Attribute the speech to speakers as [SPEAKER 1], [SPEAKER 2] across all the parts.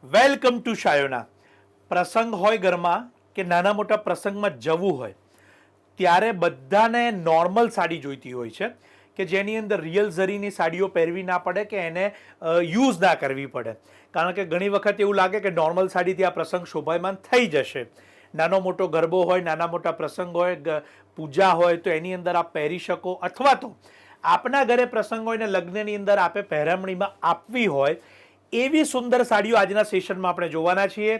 [SPEAKER 1] Welcome to Shayona. પ્રસંગ હોય ઘરમાં કે નાના મોટા પ્રસંગમાં જવું હોય ત્યારે બધાને નોર્મલ સાડી જોઈતી હોય છે કે જેની અંદર રિયલ ઝરીની સાડીઓ પહેરવી ના પડે કે એને યુઝ ના કરવી પડે. કારણ કે ઘણી વખત એવું લાગે કે નોર્મલ સાડીથી આ પ્રસંગ શોભાયમાન થઈ જશે. નાનો મોટો ગરબો હોય, નાના મોટા પ્રસંગ હોય, પૂજા હોય તો એની અંદર આપ પહેરી શકો, અથવા તો આપના ઘરે પ્રસંગ હોય ને લગ્નની અંદર આપે પહેરવણીમાં આપવી હોય એવી સુંદર સાડીઓ આજના સેશનમાં આપણે જોવાના છીએ.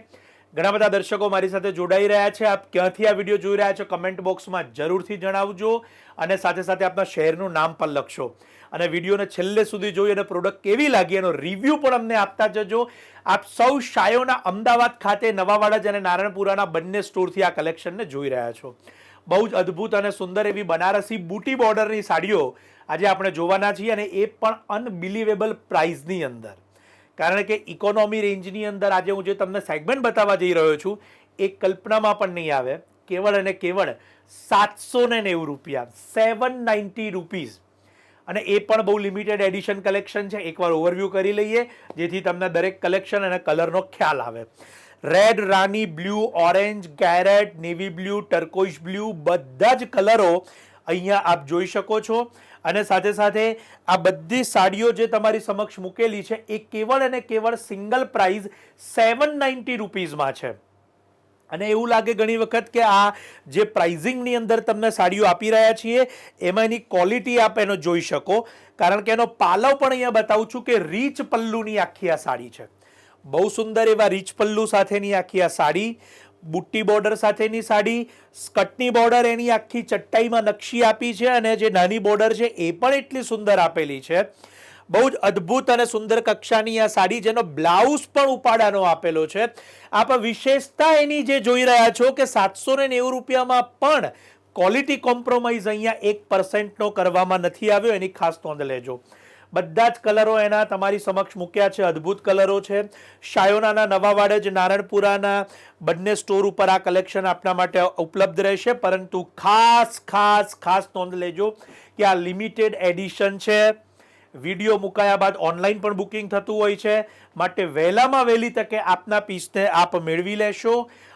[SPEAKER 1] ઘણા બધા દર્શકો મારી સાથે જોડાઈ રહ્યા છે. આપ ક્યાંથી આ વિડીયો જોઈ રહ્યા છો કમેન્ટ બોક્સમાં જરૂરથી જણાવજો અને સાથે સાથે આપના શહેરનું નામ પણ લખશો. અને વિડીયોને છેલ્લે સુધી જોઈ અને પ્રોડક્ટ કેવી લાગી એનો રિવ્યૂ પણ અમને આપતા જજો. આપ સૌ શાયોના અમદાવાદ ખાતે નવાવાડા અને નારણપુરાના બંને સ્ટોરથી આ કલેક્શનને જોઈ રહ્યા છો. બહુ જ અદ્ભુત અને સુંદર એવી બનારસી બુટી બોર્ડરની સાડીઓ આજે આપણે જોવાના છીએ અને એ પણ અનબિલિવેબલ પ્રાઇઝની અંદર. કારણ કે ઇકોનોમી રેન્જની અંદર આજે હું જે તમને સેગમેન્ટ બતાવવા જઈ રહ્યો છું એ કલ્પનામાં પણ નહીં આવે. કેવળ અને કેવળ 790 રૂપિયા, 790 રૂપીઝ. અને એ પણ બહુ લિમિટેડ એડિશન કલેક્શન છે. એકવાર ઓવરવ્યૂ કરી લઈએ જેથી તમને દરેક કલેક્શન અને કલરનો ખ્યાલ આવે. રેડ, રાની બ્લુ, ઓરેન્જ, ગેરેટ, નેવી બ્લુ, ટર્કોઇશ બ્લુ બધા જ કલરો અહીંયા આપ જોઈ શકો છો. અને સાથે સાથે આ બધી સાડીઓ જે તમારી સમક્ષ મૂકેલી છે એ કેવળ અને કેવળ સિંગલ પ્રાઇઝ 790 રૂપીઝમાં છે. અને એવું લાગે ઘણી વખત કે આ જે પ્રાઇઝિંગની અંદર તમને સાડીઓ આપી રહ્યા છીએ એમાં એની ક્વોલિટી આપ એનો જોઈ શકો. કારણ કે એનો પાલવ પણ અહીંયા બતાવું છું કે રીચ પલ્લુની આખી આ સાડી છે. બહુ સુંદર એવા રીચ પલ્લુ સાથેની આખી આ સાડી, બુટ્ટી બોર્ડર સાથેની સાડી, સ્કર્ટની બોર્ડર એની આખી ચટ્ટાઈમાં નકશી આપી છે અને જે નાની બોર્ડર છે એ પણ એટલી સુંદર આપેલી છે. બહુ જ અદ્ભુત અને સુંદર કક્ષાની આ સાડી જેનો બ્લાઉઝ પણ ઉપાડાનો આપેલો છે. આપ વિશેષતા એની જે જોઈ રહ્યા છો કે 790 રૂપિયામાં પણ ક્વોલિટી કોમ્પ્રોમાઇઝ અહીંયા 1% કરવામાં નથી આવ્યો, એની ખાસ નોંધ લેજો. બધા જ કલરો એના તમારી સમક્ષ મૂક્યા છે. અદ્ભુત કલરો છે. શાયોનાના નવાવાડજ નારણપુરાના બંને સ્ટોર ઉપર આ કલેક્શન આપના માટે ઉપલબ્ધ રહેશે. પરંતુ ખાસ ખાસ ખાસ નોંધ લેજો કે આ લિમિટેડ એડિશન છે. વિડીયો મુકાયા બાદ ઓનલાઈન પણ બુકિંગ થતું હોય છે. માટે વહેલામાં વહેલી તકે આપના પીસને આપ મેળવી લેશો.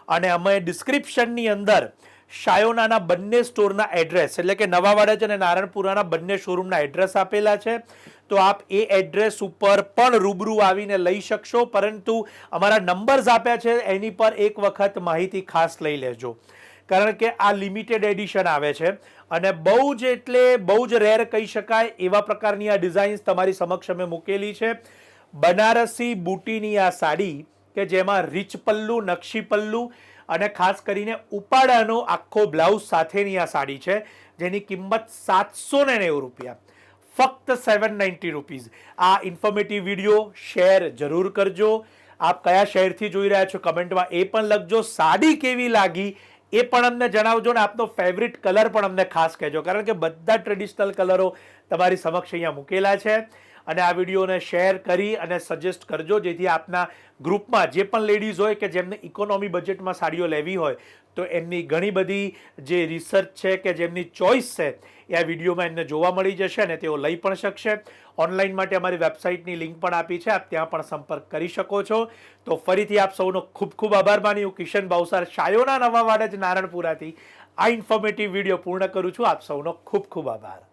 [SPEAKER 1] અને અમે ડિસ્ક્રિપ્શનની અંદર શાયોનાના બંને સ્ટોરના એડ્રેસ એટલે કે નવાવાડજ અને નારણપુરાના બંને શોરૂમના એડ્રેસ આપેલા છે. તો આપ એ એડ્રેસ ઉપર પણ રૂબરૂ આવીને લઈ શકશો. પરંતુ અમારા નંબર્સ આપ્યા છે એની પર એક વખત માહિતી ખાસ લઈ લેજો. કારણ કે આ લિમિટેડ એડિશન આવે છે અને બહુ જ એટલે બહુ જ રેર કહી શકાય એવા પ્રકારની આ ડિઝાઇન્સ તમારી સમક્ષ અમે મૂકેલી છે. બનારસી બુટીની આ સાડી કે જેમાં રીચ પલ્લુ, નકશી પલ્લુ અને ખાસ કરીને ઉપાડાનો આખો બ્લાઉઝ સાથેની આ સાડી છે જેની કિંમત 790 રૂપિયા, ફક્ત 790 રૂપીઝ. આ ઇન્ફોર્મેટિવ વિડીયો શેર જરૂર કરજો. આપ કયા શહેરથી જોઈ રહ્યા છો કમેન્ટમાં એ પણ લખજો. સાડી કેવી લાગી એ પણ અમને જણાવજો ને આપનો ફેવરિટ કલર પણ અમને ખાસ કહેજો. કારણ કે બધા ટ્રેડિશનલ કલરો તમારી સમક્ષ અહીંયા મૂકેલા છે. અને આ વિડીયોને શેર કરી અને સજેસ્ટ કરજો જેથી આપના ગ્રુપમાં જે પણ લેડીઝ હોય કે જેમને ઇકોનોમી બજેટમાં સાડીઓ લેવી હોય તો એમની ઘણી બધી જે રિસર્ચ છે કે જેમની ચોઇસ છે એ આ વિડીયોમાં એમને જોવા મળી જશે અને તેઓ લઈ પણ શકશે. ઓનલાઈન માટે અમારી વેબસાઇટની લિંક પણ આપી છે, આપ ત્યાં પણ સંપર્ક કરી શકો છો. તો ફરીથી આપ સૌનો ખૂબ ખૂબ આભાર માની હું કિશન ભાવસાર શાયોના નવાવાડજ નારણપુરાથી આ ઇન્ફોર્મેટિવ વિડીયો પૂર્ણ કરું છું. આપ સૌનો ખૂબ ખૂબ આભાર.